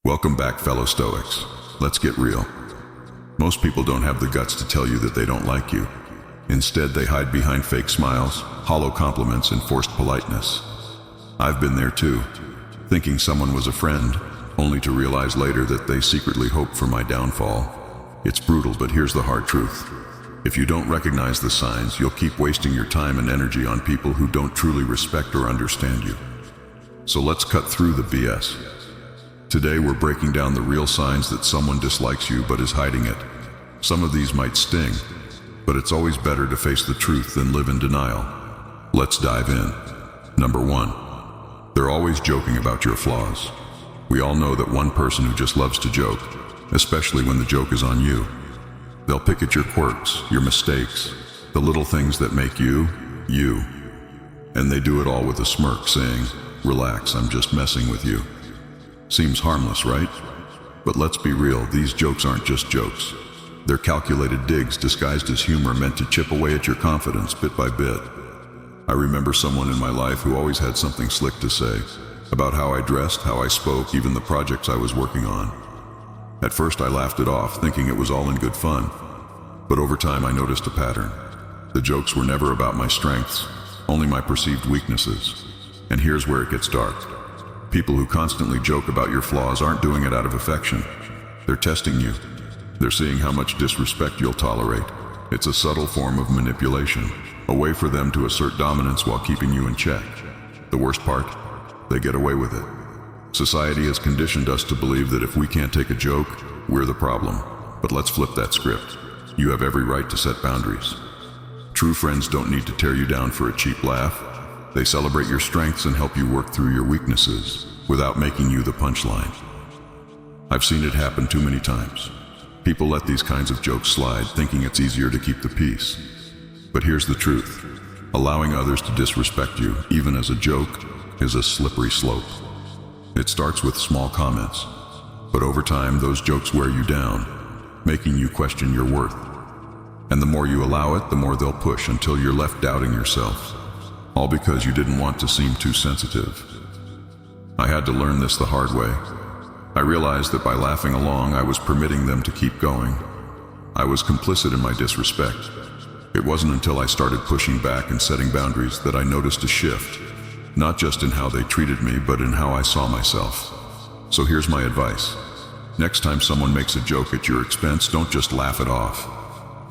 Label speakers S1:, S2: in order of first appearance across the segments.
S1: Welcome back, fellow Stoics. Let's get real. Most people don't have the guts to tell you that they don't like you. Instead, they hide behind fake smiles, hollow compliments, and forced politeness. I've been there too, thinking someone was a friend, only to realize later that they secretly hoped for my downfall. It's brutal, but here's the hard truth. If you don't recognize the signs, you'll keep wasting your time and energy on people who don't truly respect or understand you. So let's cut through the BS. Today we're breaking down the real signs that someone dislikes you but is hiding it. Some of these might sting, but it's always better to face the truth than live in denial. Let's dive in. Number 1. They're always joking about your flaws. We all know that one person who just loves to joke, especially when the joke is on you. They'll pick at your quirks, your mistakes, the little things that make you, you. And they do it all with a smirk, saying, "Relax, I'm just messing with you." Seems harmless, right? But let's be real, these jokes aren't just jokes. They're calculated digs disguised as humor meant to chip away at your confidence bit by bit. I remember someone in my life who always had something slick to say about how I dressed, how I spoke, even the projects I was working on. At first I laughed it off, thinking it was all in good fun. But over time I noticed a pattern. The jokes were never about my strengths, only my perceived weaknesses. And here's where it gets dark. People who constantly joke about your flaws aren't doing it out of affection. They're testing you. They're seeing how much disrespect you'll tolerate. It's a subtle form of manipulation, a way for them to assert dominance while keeping you in check. The worst part? They get away with it. Society has conditioned us to believe that if we can't take a joke, we're the problem. But let's flip that script. You have every right to set boundaries. True friends don't need to tear you down for a cheap laugh. They celebrate your strengths and help you work through your weaknesses without making you the punchline. I've seen it happen too many times. People let these kinds of jokes slide, thinking it's easier to keep the peace. But here's the truth. Allowing others to disrespect you, even as a joke, is a slippery slope. It starts with small comments, but over time those jokes wear you down, making you question your worth. And the more you allow it, the more they'll push until you're left doubting yourself. All because you didn't want to seem too sensitive. I had to learn this the hard way. I realized that by laughing along, I was permitting them to keep going. I was complicit in my disrespect. It wasn't until I started pushing back and setting boundaries that I noticed a shift, not just in how they treated me, but in how I saw myself. So here's my advice. Next time someone makes a joke at your expense, don't just laugh it off.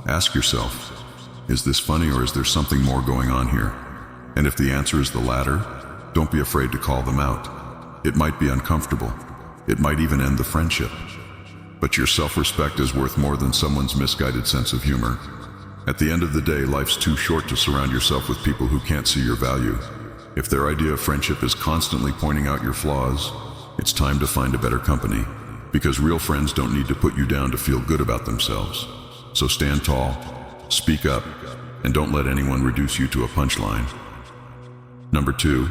S1: Ask yourself, is this funny or is there something more going on here? And if the answer is the latter, don't be afraid to call them out. It might be uncomfortable. It might even end the friendship. But your self-respect is worth more than someone's misguided sense of humor. At the end of the day, life's too short to surround yourself with people who can't see your value. If their idea of friendship is constantly pointing out your flaws, it's time to find a better company. Because real friends don't need to put you down to feel good about themselves. So stand tall, speak up, and don't let anyone reduce you to a punchline. Number 2,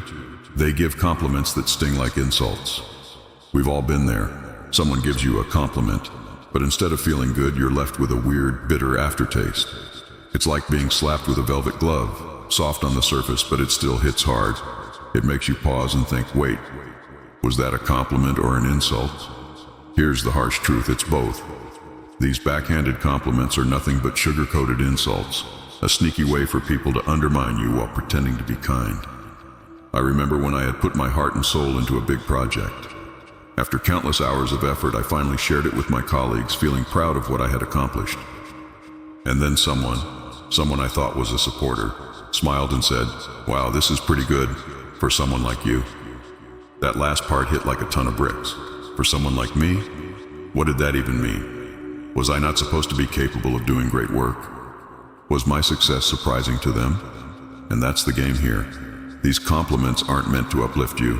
S1: they give compliments that sting like insults. We've all been there. Someone gives you a compliment, but instead of feeling good, you're left with a weird, bitter aftertaste. It's like being slapped with a velvet glove, soft on the surface, but it still hits hard. It makes you pause and think, wait, was that a compliment or an insult? Here's the harsh truth, it's both. These backhanded compliments are nothing but sugar-coated insults, a sneaky way for people to undermine you while pretending to be kind. I remember when I had put my heart and soul into a big project. After countless hours of effort, I finally shared it with my colleagues, feeling proud of what I had accomplished. And then someone I thought was a supporter, smiled and said, "Wow, this is pretty good for someone like you." That last part hit like a ton of bricks. For someone like me? What did that even mean? Was I not supposed to be capable of doing great work? Was my success surprising to them? And that's the game here. These compliments aren't meant to uplift you.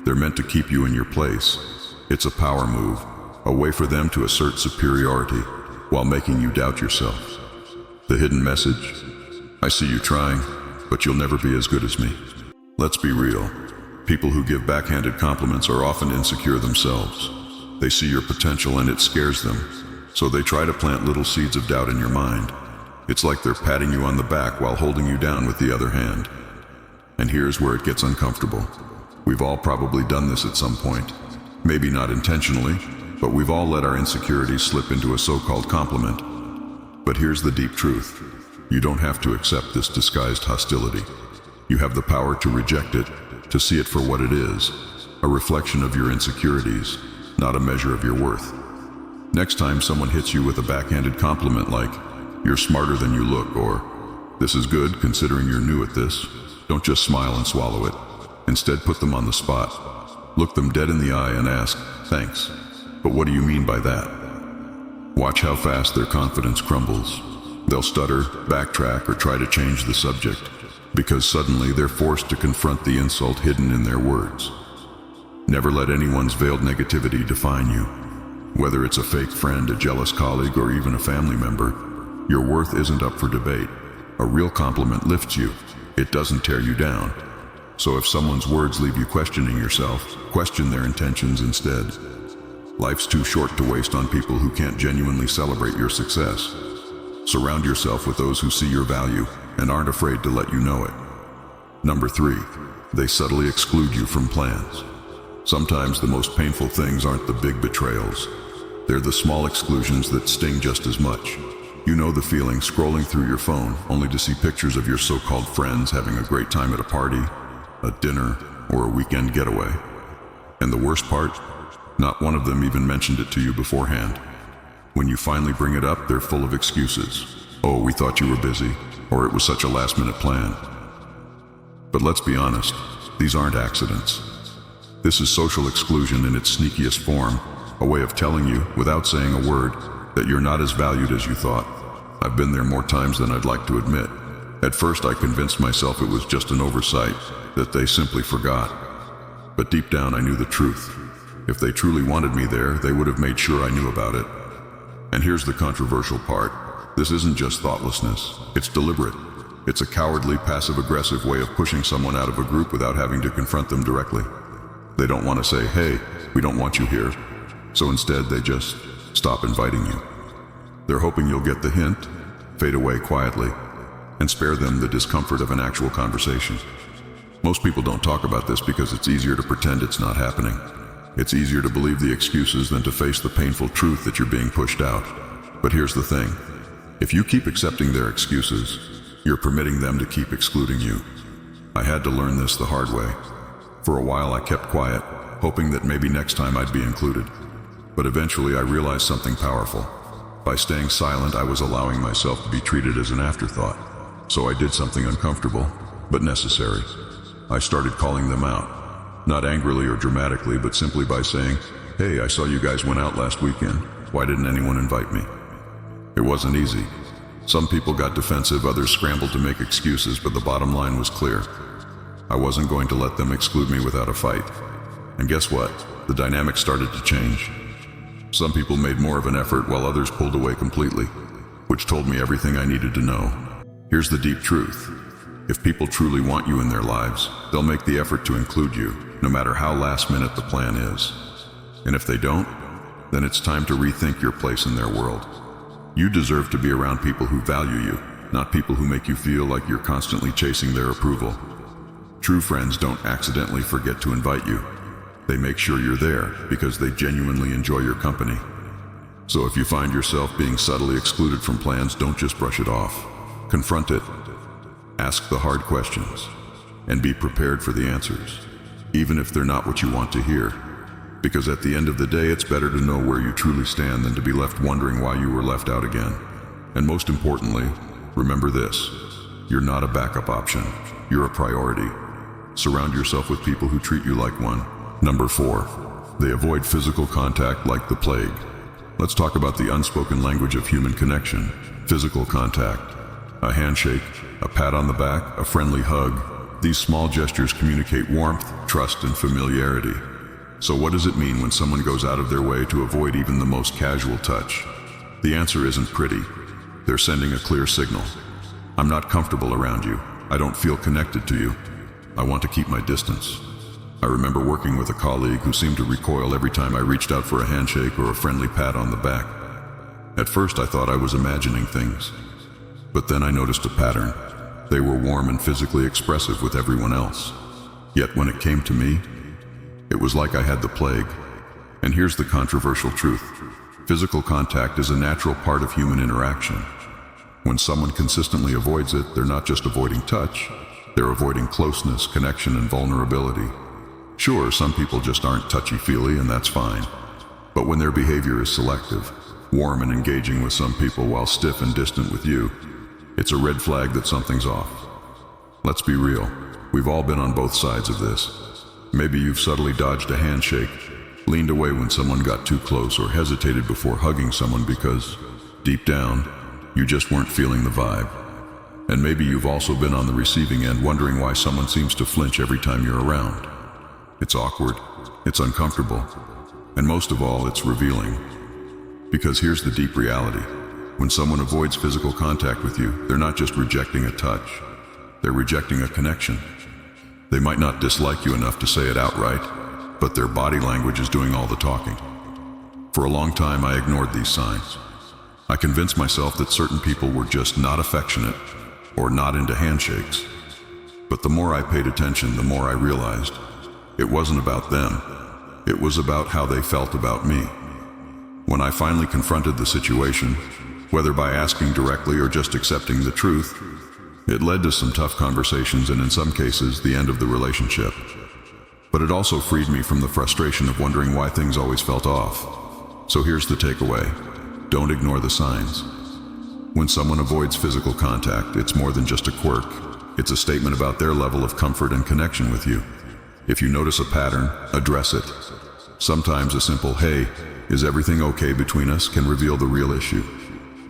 S1: They're meant to keep you in your place. It's a power move, a way for them to assert superiority while making you doubt yourself. The hidden message? I see you trying, but you'll never be as good as me. Let's be real. People who give backhanded compliments are often insecure themselves. They see your potential and it scares them, so they try to plant little seeds of doubt in your mind. It's like they're patting you on the back while holding you down with the other hand. And here's where it gets uncomfortable. We've all probably done this at some point. Maybe not intentionally, but we've all let our insecurities slip into a so-called compliment. But here's the deep truth. You don't have to accept this disguised hostility. You have the power to reject it, to see it for what it is, a reflection of your insecurities, not a measure of your worth. Next time someone hits you with a backhanded compliment like, "You're smarter than you look," or "This is good considering you're new at this," don't just smile and swallow it. Instead, put them on the spot. Look them dead in the eye and ask, "Thanks, but what do you mean by that?" Watch how fast their confidence crumbles. They'll stutter, backtrack, or try to change the subject, because suddenly they're forced to confront the insult hidden in their words. Never let anyone's veiled negativity define you. Whether it's a fake friend, a jealous colleague, or even a family member, your worth isn't up for debate. A real compliment lifts you. It doesn't tear you down. So if someone's words leave you questioning yourself, question their intentions instead. Life's too short to waste on people who can't genuinely celebrate your success. Surround yourself with those who see your value and aren't afraid to let you know it. Number 3, they subtly exclude you from plans. Sometimes the most painful things aren't the big betrayals. They're the small exclusions that sting just as much. You know the feeling, scrolling through your phone only to see pictures of your so-called friends having a great time at a party, a dinner, or a weekend getaway. And the worst part? Not one of them even mentioned it to you beforehand. When you finally bring it up, they're full of excuses. "Oh, we thought you were busy," or "It was such a last-minute plan." But let's be honest, these aren't accidents. This is social exclusion in its sneakiest form, a way of telling you, without saying a word, that you're not as valued as you thought. I've been there more times than I'd like to admit. At first I convinced myself it was just an oversight, that they simply forgot. But deep down I knew the truth. If they truly wanted me there, they would have made sure I knew about it. And here's the controversial part. This isn't just thoughtlessness, it's deliberate. It's a cowardly, passive-aggressive way of pushing someone out of a group without having to confront them directly. They don't want to say, "Hey, we don't want you here." So instead they just stop inviting you. They're hoping you'll get the hint, fade away quietly, and spare them the discomfort of an actual conversation. Most people don't talk about this because it's easier to pretend it's not happening. It's easier to believe the excuses than to face the painful truth that you're being pushed out. But here's the thing. If you keep accepting their excuses, you're permitting them to keep excluding you. I had to learn this the hard way. For a while I kept quiet, hoping that maybe next time I'd be included. But eventually I realized something powerful. By staying silent, I was allowing myself to be treated as an afterthought. So I did something uncomfortable, but necessary. I started calling them out. Not angrily or dramatically, but simply by saying, "Hey, I saw you guys went out last weekend. Why didn't anyone invite me?" It wasn't easy. Some people got defensive, others scrambled to make excuses, but the bottom line was clear. I wasn't going to let them exclude me without a fight. And guess what? The dynamic started to change. Some people made more of an effort while others pulled away completely, which told me everything I needed to know. Here's the deep truth. If people truly want you in their lives, they'll make the effort to include you, no matter how last minute the plan is. And if they don't, then it's time to rethink your place in their world. You deserve to be around people who value you, not people who make you feel like you're constantly chasing their approval. True friends don't accidentally forget to invite you. They make sure you're there because they genuinely enjoy your company. So if you find yourself being subtly excluded from plans, don't just brush it off. Confront it. Ask the hard questions. And be prepared for the answers, even if they're not what you want to hear. Because at the end of the day, it's better to know where you truly stand than to be left wondering why you were left out again. And most importantly, remember this. You're not a backup option. You're a priority. Surround yourself with people who treat you like one. Number 4, they avoid physical contact like the plague. Let's talk about the unspoken language of human connection. Physical contact. A handshake, a pat on the back, a friendly hug. These small gestures communicate warmth, trust, and familiarity. So what does it mean when someone goes out of their way to avoid even the most casual touch? The answer isn't pretty. They're sending a clear signal. I'm not comfortable around you. I don't feel connected to you. I want to keep my distance. I remember working with a colleague who seemed to recoil every time I reached out for a handshake or a friendly pat on the back. At first I thought I was imagining things. But then I noticed a pattern. They were warm and physically expressive with everyone else. Yet when it came to me, it was like I had the plague. And here's the controversial truth. Physical contact is a natural part of human interaction. When someone consistently avoids it, they're not just avoiding touch, they're avoiding closeness, connection, and vulnerability. Sure, some people just aren't touchy-feely, and that's fine. But when their behavior is selective, warm and engaging with some people while stiff and distant with you, it's a red flag that something's off. Let's be real. We've all been on both sides of this. Maybe you've subtly dodged a handshake, leaned away when someone got too close, or hesitated before hugging someone because, deep down, you just weren't feeling the vibe. And maybe you've also been on the receiving end, wondering why someone seems to flinch every time you're around. It's awkward, it's uncomfortable, and most of all, it's revealing. Because here's the deep reality. When someone avoids physical contact with you, they're not just rejecting a touch, they're rejecting a connection. They might not dislike you enough to say it outright, but their body language is doing all the talking. For a long time, I ignored these signs. I convinced myself that certain people were just not affectionate or not into handshakes. But the more I paid attention, the more I realized it wasn't about them. It was about how they felt about me. When I finally confronted the situation, whether by asking directly or just accepting the truth, it led to some tough conversations and in some cases, the end of the relationship. But it also freed me from the frustration of wondering why things always felt off. So here's the takeaway. Don't ignore the signs. When someone avoids physical contact, it's more than just a quirk. It's a statement about their level of comfort and connection with you. If you notice a pattern, address it. Sometimes a simple, "Hey, is everything okay between us?" can reveal the real issue.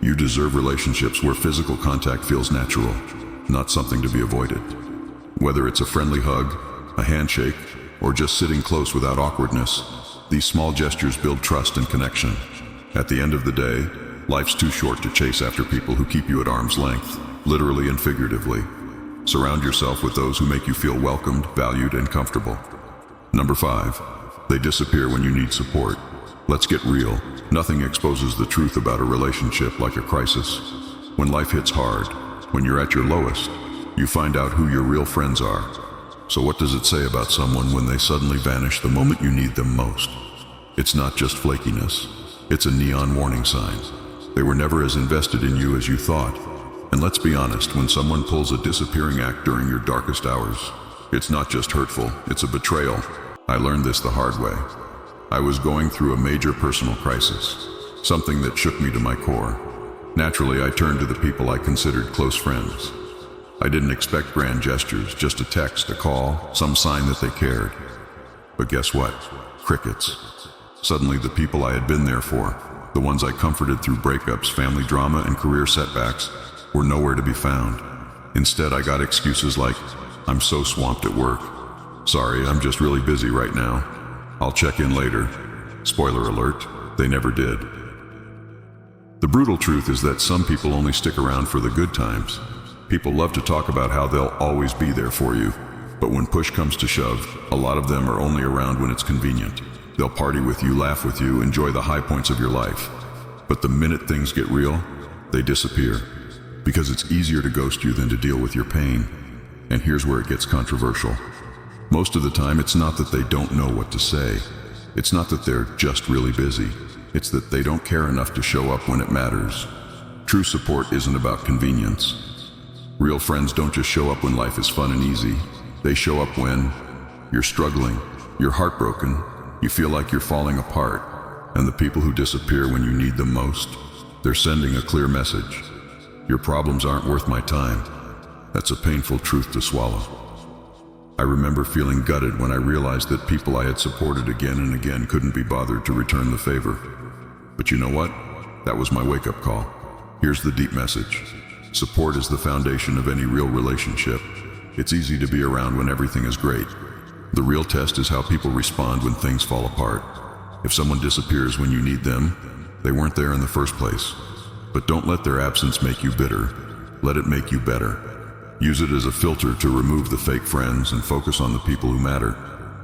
S1: You deserve relationships where physical contact feels natural, not something to be avoided. Whether it's a friendly hug, a handshake, or just sitting close without awkwardness, these small gestures build trust and connection. At the end of the day, life's too short to chase after people who keep you at arm's length, literally and figuratively. Surround yourself with those who make you feel welcomed, valued, and comfortable. Number 5, they disappear when you need support. Let's get real. Nothing exposes the truth about a relationship like a crisis. When life hits hard, when you're at your lowest, you find out who your real friends are. So what does it say about someone when they suddenly vanish the moment you need them most? It's not just flakiness. It's a neon warning sign. They were never as invested in you as you thought. And let's be honest, when someone pulls a disappearing act during your darkest hours, it's not just hurtful, it's a betrayal. I learned this the hard way. I was going through a major personal crisis, something that shook me to my core. Naturally, I turned to the people I considered close friends. I didn't expect grand gestures, just a text, a call, some sign that they cared. But guess what? Crickets. Suddenly, the people I had been there for, the ones I comforted through breakups, family drama, and career setbacks, were nowhere to be found. Instead, I got excuses like, "I'm so swamped at work. Sorry, I'm just really busy right now. I'll check in later." Spoiler alert, they never did. The brutal truth is that some people only stick around for the good times. People love to talk about how they'll always be there for you, but when push comes to shove, a lot of them are only around when it's convenient. They'll party with you, laugh with you, enjoy the high points of your life. But the minute things get real, they disappear. Because it's easier to ghost you than to deal with your pain. And here's where it gets controversial. Most of the time, it's not that they don't know what to say. It's not that they're just really busy. It's that they don't care enough to show up when it matters. True support isn't about convenience. Real friends don't just show up when life is fun and easy. They show up when you're struggling, you're heartbroken, you feel like you're falling apart. And the people who disappear when you need them most, they're sending a clear message. Your problems aren't worth my time. That's a painful truth to swallow. I remember feeling gutted when I realized that people I had supported again and again couldn't be bothered to return the favor. But you know what? That was my wake-up call. Here's the deep message. Support is the foundation of any real relationship. It's easy to be around when everything is great. The real test is how people respond when things fall apart. If someone disappears when you need them, they weren't there in the first place. But don't let their absence make you bitter. Let it make you better. Use it as a filter to remove the fake friends and focus on the people who matter.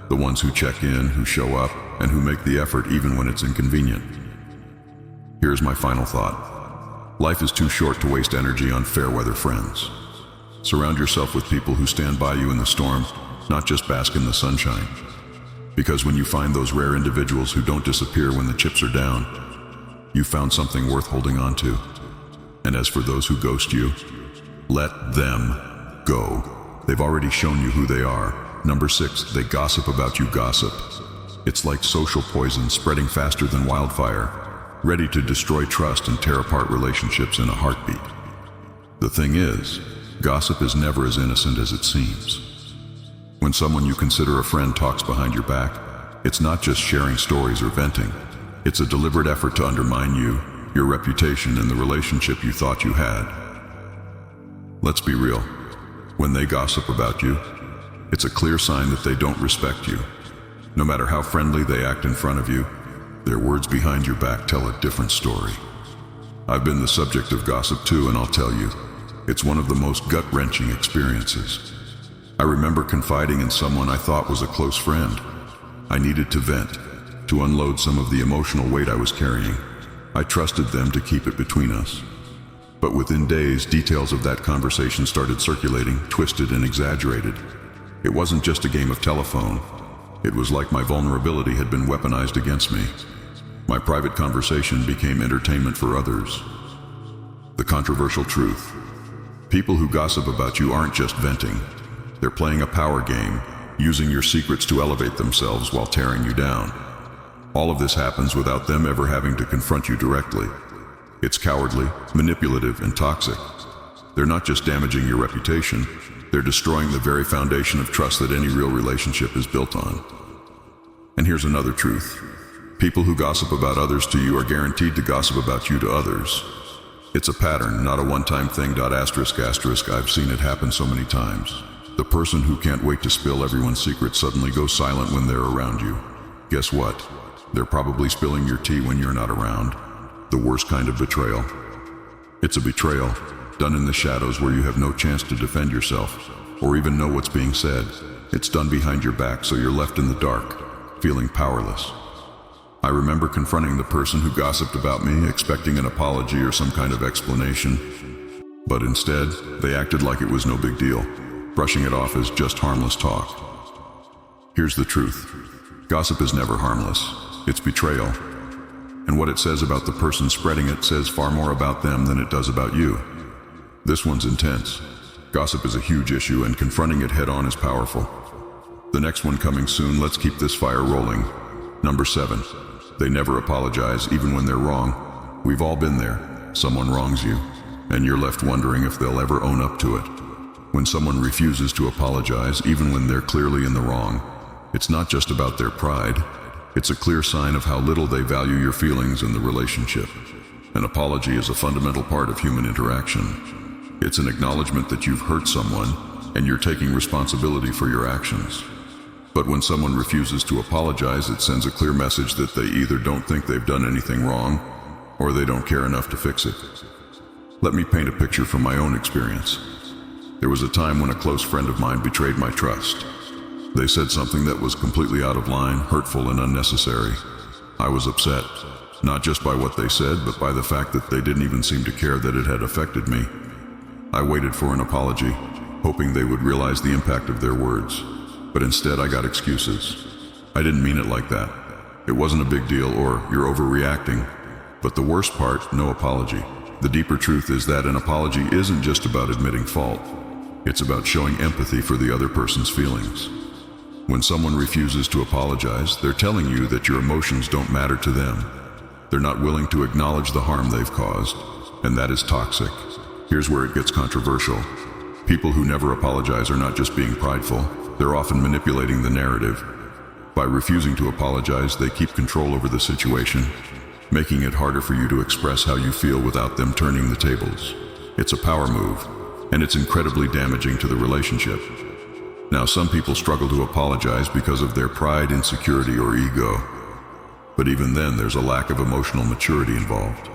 S1: The ones who check in, who show up, and who make the effort even when it's inconvenient. Here's my final thought. Life is too short to waste energy on fair weather friends. Surround yourself with people who stand by you in the storm, not just bask in the sunshine. Because when you find those rare individuals who don't disappear when the chips are down, you found something worth holding on to. And as for those who ghost you, let them go. They've already shown you who they are. Number 6, they gossip about you. Gossip. It's like social poison spreading faster than wildfire, ready to destroy trust and tear apart relationships in a heartbeat. The thing is, gossip is never as innocent as it seems. When someone you consider a friend talks behind your back, it's not just sharing stories or venting. It's a deliberate effort to undermine you, your reputation, and the relationship you thought you had. Let's be real. When they gossip about you, it's a clear sign that they don't respect you. No matter how friendly they act in front of you, their words behind your back tell a different story. I've been the subject of gossip too, and I'll tell you, it's one of the most gut-wrenching experiences. I remember confiding in someone I thought was a close friend. I needed to vent, to unload some of the emotional weight I was carrying. I trusted them to keep it between us. But within days, details of that conversation started circulating, twisted and exaggerated. It wasn't just a game of telephone. It was like my vulnerability had been weaponized against me. My private conversation became entertainment for others. The controversial truth. People who gossip about you aren't just venting. They're playing a power game, using your secrets to elevate themselves while tearing you down. All of this happens without them ever having to confront you directly. It's cowardly, manipulative, and toxic. They're not just damaging your reputation, they're destroying the very foundation of trust that any real relationship is built on. And here's another truth. People who gossip about others to you are guaranteed to gossip about you to others. It's a pattern, not a one-time thing. I've seen it happen so many times. The person who can't wait to spill everyone's secrets suddenly goes silent when they're around you. Guess what? They're probably spilling your tea when you're not around. The worst kind of betrayal. It's a betrayal, done in the shadows where you have no chance to defend yourself, or even know what's being said. It's done behind your back, so you're left in the dark, feeling powerless. I remember confronting the person who gossiped about me, expecting an apology or some kind of explanation. But instead, they acted like it was no big deal, brushing it off as just harmless talk. Here's the truth. Gossip is never harmless. It's betrayal. And what it says about the person spreading it says far more about them than it does about you. This one's intense. Gossip is a huge issue, and confronting it head-on is powerful. The next one coming soon. Let's keep this fire rolling. Number 7. They never apologize, even when they're wrong. We've all been there. Someone wrongs you, and you're left wondering if they'll ever own up to it. When someone refuses to apologize, even when they're clearly in the wrong, it's not just about their pride. It's a clear sign of how little they value your feelings in the relationship. An apology is a fundamental part of human interaction. It's an acknowledgement that you've hurt someone, and you're taking responsibility for your actions. But when someone refuses to apologize, it sends a clear message that they either don't think they've done anything wrong, or they don't care enough to fix it. Let me paint a picture from my own experience. There was a time when a close friend of mine betrayed my trust. They said something that was completely out of line, hurtful and unnecessary. I was upset, not just by what they said, but by the fact that they didn't even seem to care that it had affected me. I waited for an apology, hoping they would realize the impact of their words. But instead I got excuses. I didn't mean it like that. It wasn't a big deal, or you're overreacting. But the worst part, no apology. The deeper truth is that an apology isn't just about admitting fault. It's about showing empathy for the other person's feelings. When someone refuses to apologize, they're telling you that your emotions don't matter to them. They're not willing to acknowledge the harm they've caused, and that is toxic. Here's where it gets controversial. People who never apologize are not just being prideful, they're often manipulating the narrative. By refusing to apologize, they keep control over the situation, making it harder for you to express how you feel without them turning the tables. It's a power move, and it's incredibly damaging to the relationship. Now, some people struggle to apologize because of their pride, insecurity, or ego. But even then, there's a lack of emotional maturity involved.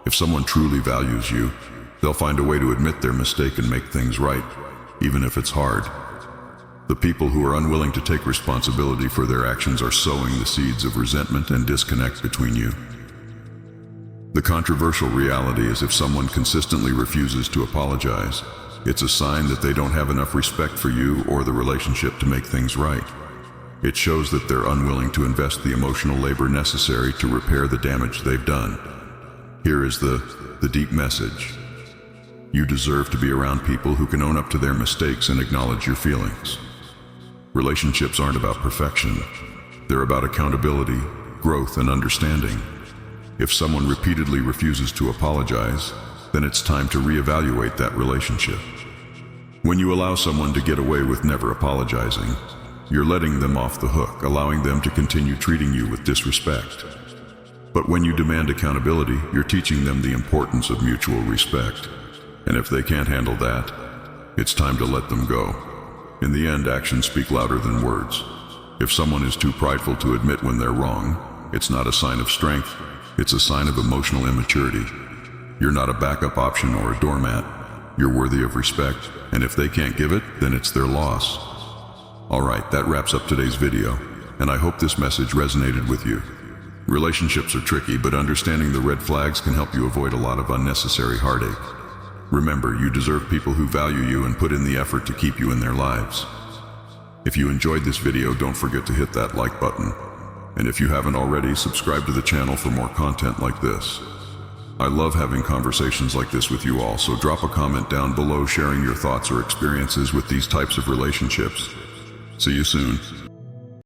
S1: If someone truly values you, they'll find a way to admit their mistake and make things right, even if it's hard. The people who are unwilling to take responsibility for their actions are sowing the seeds of resentment and disconnect between you. The controversial reality is if someone consistently refuses to apologize, it's a sign that they don't have enough respect for you or the relationship to make things right. It shows that they're unwilling to invest the emotional labor necessary to repair the damage they've done. Here is the deep message. You deserve to be around people who can own up to their mistakes and acknowledge your feelings. Relationships aren't about perfection. They're about accountability, growth, and understanding. If someone repeatedly refuses to apologize, then it's time to reevaluate that relationship. When you allow someone to get away with never apologizing, you're letting them off the hook, allowing them to continue treating you with disrespect. But when you demand accountability, you're teaching them the importance of mutual respect. And if they can't handle that, it's time to let them go. In the end, actions speak louder than words. If someone is too prideful to admit when they're wrong, it's not a sign of strength, it's a sign of emotional immaturity. You're not a backup option or a doormat. You're worthy of respect, and if they can't give it, then it's their loss. Alright, that wraps up today's video, and I hope this message resonated with you. Relationships are tricky, but understanding the red flags can help you avoid a lot of unnecessary heartache. Remember, you deserve people who value you and put in the effort to keep you in their lives. If you enjoyed this video, don't forget to hit that like button. And if you haven't already, subscribe to the channel for more content like this. I love having conversations like this with you all, so drop a comment down below sharing your thoughts or experiences with these types of relationships. See you soon.